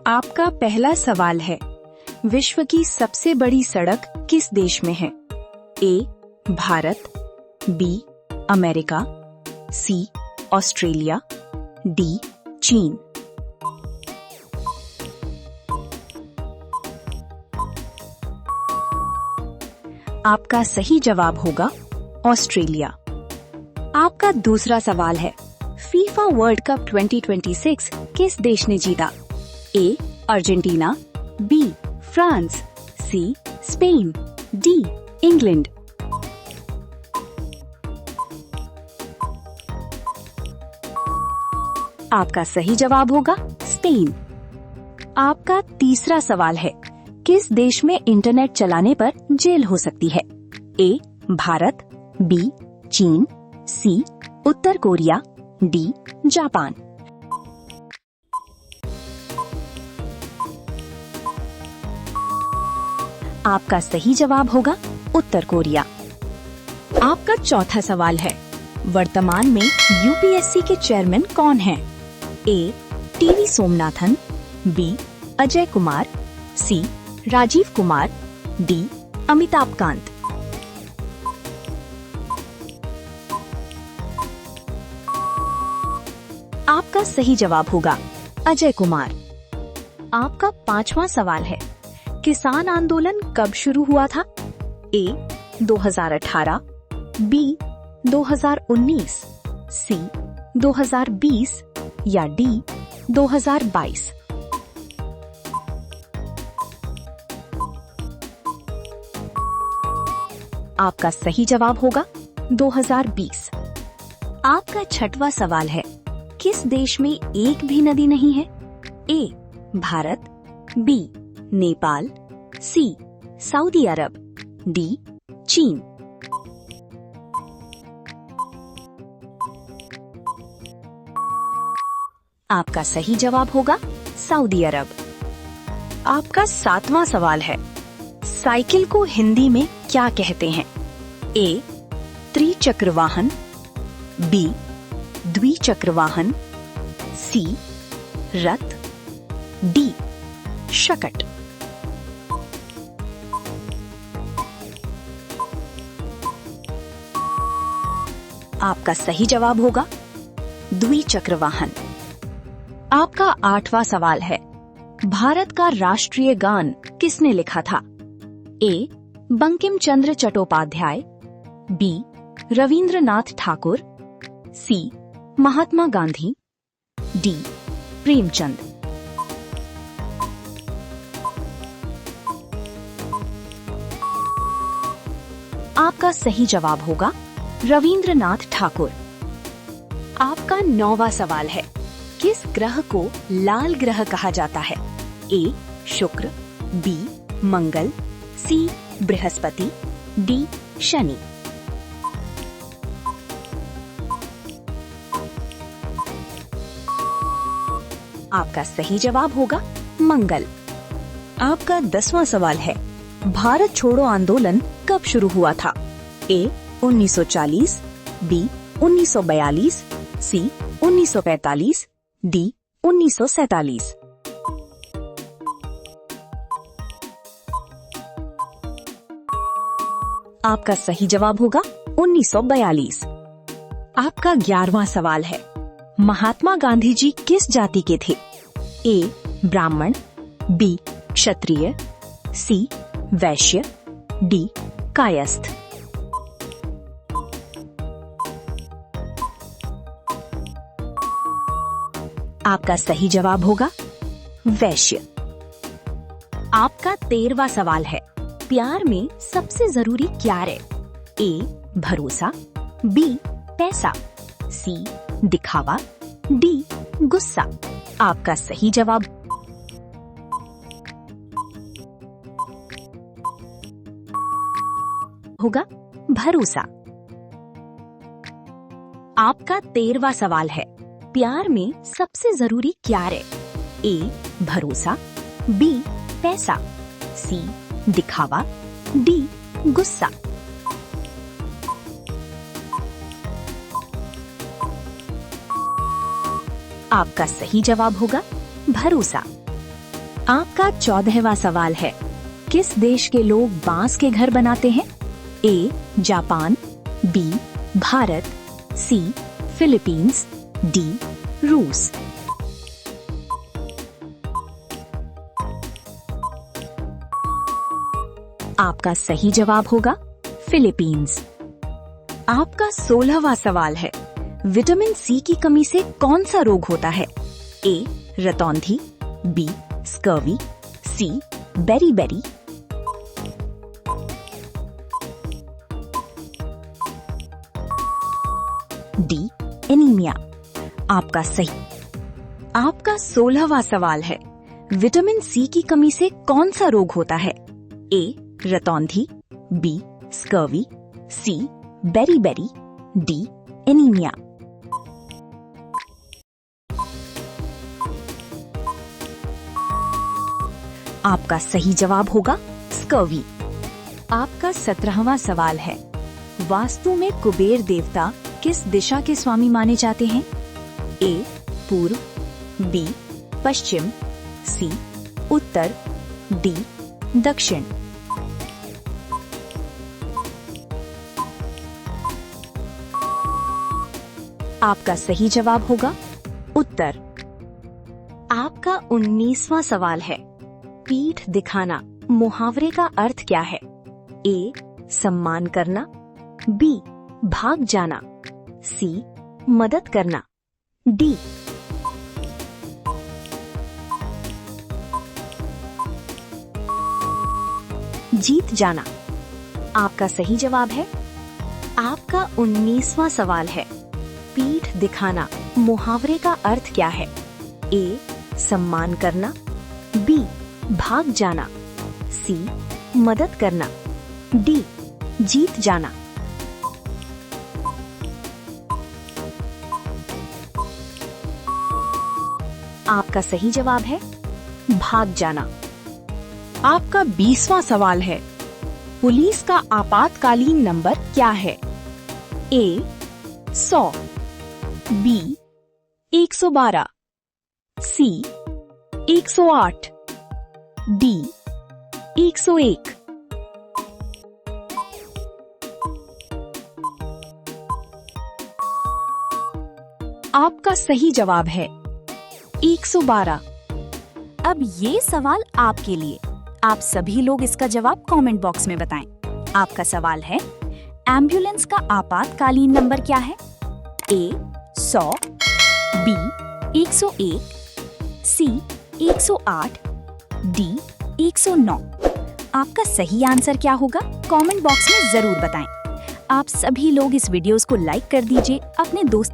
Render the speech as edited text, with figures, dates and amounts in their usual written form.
आपका पहला सवाल है, विश्व की सबसे बड़ी सड़क किस देश में है? A Bharat, B America, C Australia, D चीन। आपका सही जवाब होगा ऑस्ट्रेलिया। आपका दूसरा सवाल है, फीफा वर्ल्ड कप 2026 किस देश ने जीता? A Argentina, B France, C Spain, D England. आपका सही जवाब होगा स्पेन। आपका तीसरा सवाल है, किस देश में इंटरनेट चलाने पर जेल हो सकती है? ए भारत, बी चीन, सी उत्तर कोरिया, डी जापान। आपका सही जवाब होगा उत्तर कोरिया। आपका चौथा सवाल है, वर्तमान में यूपीएससी के चेयरमैन कौन हैं? ए टीवी सोमनाथन, बी अजय कुमार, सी राजीव कुमार, डी अमिताभ कांत। आपका सही जवाब होगा अजय कुमार। आपका पांचवा सवाल है, किसान आंदोलन कब शुरू हुआ था? ए 2018, बी 2019, सी 2020 या डी 2022। आपका सही जवाब होगा 2020। आपका छठवां सवाल है, किस देश में एक भी नदी नहीं है? A Bharat, B Nepal, C Saudi Arab, D चीन। आपका सही जवाब होगा सऊदी अरब। आपका सातवां सवाल है, साइकिल को हिंदी में क्या कहते हैं? ए त्रिचक्र वाहन, बी द्विचक्र वाहन, सी रथ, डी शकट। आपका सही जवाब होगा द्विचक्र वाहन। आपका आठवां सवाल है, भारत का राष्ट्रीय गान किसने लिखा था? ए बंकिम चंद्र चट्टोपाध्याय, बी रविंद्रनाथ ठाकुर, सी महात्मा गांधी, डी प्रेमचंद। आपका सही जवाब होगा रविंद्रनाथ ठाकुर। आपका नौवां सवाल है, किस ग्रह को लाल ग्रह कहा जाता है? ए शुक्र, बी मंगल, सी बृहस्पति, डी शनि। आपका सही जवाब होगा मंगल। आपका 10वां सवाल है, भारत छोड़ो आंदोलन कब शुरू हुआ था? ए 1940, बी 1942, सी 1945, डी 1947। आपका सही जवाब होगा 1942। आपका 11वां सवाल है, महात्मा गांधी जी किस जाति के थे? ए ब्राह्मण, बी क्षत्रिय, सी वैश्य, डी कायस्थ। आपका सही जवाब होगा वैश्य। आपका 13वां सवाल है, प्यार में सबसे जरूरी क्या है? ए भरोसा, बी पैसा, सी दिखावा, डी गुस्सा। आपका सही जवाब होगा भरोसा। आपका 13वां सवाल है, प्यार में सबसे जरूरी क्या है? ए भरोसा, बी पैसा, सी दिखावा, डी गुस्सा। आपका सही जवाब होगा भरोसा। आपका 14वां सवाल है, किस देश के लोग बांस के घर बनाते हैं? A Japan, B Bharat, C Philippines, D रूस। आपका सही जवाब होगा फिलीपींस। आपका 16वां सवाल है, विटामिन सी की कमी से कौन सा रोग होता है? ए रतौंधी, बी स्कर्वी, सी बेरी-बेरी, डी एनीमिया। आपका 16वां सवाल है, विटामिन सी की कमी से कौन सा रोग होता है? ए रतौंधी, बी स्कर्वी, सी बेरी-बेरी, डी एनीमिया। आपका सही जवाब होगा स्कर्वी। आपका 17वां सवाल है, वास्तु में कुबेर देवता किस दिशा के स्वामी माने जाते हैं? ए पूर्व, बी पश्चिम, सी उत्तर, डी दक्षिण। आपका सही जवाब होगा उत्तर। आपका 19वां सवाल है, पीठ दिखाना मुहावरे का अर्थ क्या है? ए सम्मान करना, बी भाग जाना, सी मदद करना, डी जीत जाना। आपका सही जवाब है। आपका 19वां सवाल है, पीठ दिखाना मुहावरे का अर्थ क्या है? ए सम्मान करना, बी भाग जाना, सी मदद करना, डी जीत जाना। आपका सही जवाब है भाग जाना। आपका 20वां सवाल है, पुलिस का आपातकालीन नंबर क्या है? ए 100, बी 112, सी 108, डी 101। आपका सही जवाब है 112। अब ये सवाल आपके लिए। आप सभी लोग इसका जवाब कमेंट बॉक्स में बताएं। आपका सवाल है, एम्बुलेंस का आपातकालीन नंबर क्या है? ए 100, बी 101, सी 108, डी 109। आपका सही आंसर क्या होगा? कमेंट बॉक्स में जरूर बताएं। आप सभी लोग इस वीडियोस को लाइक कर दीजिए, अपने दोस्त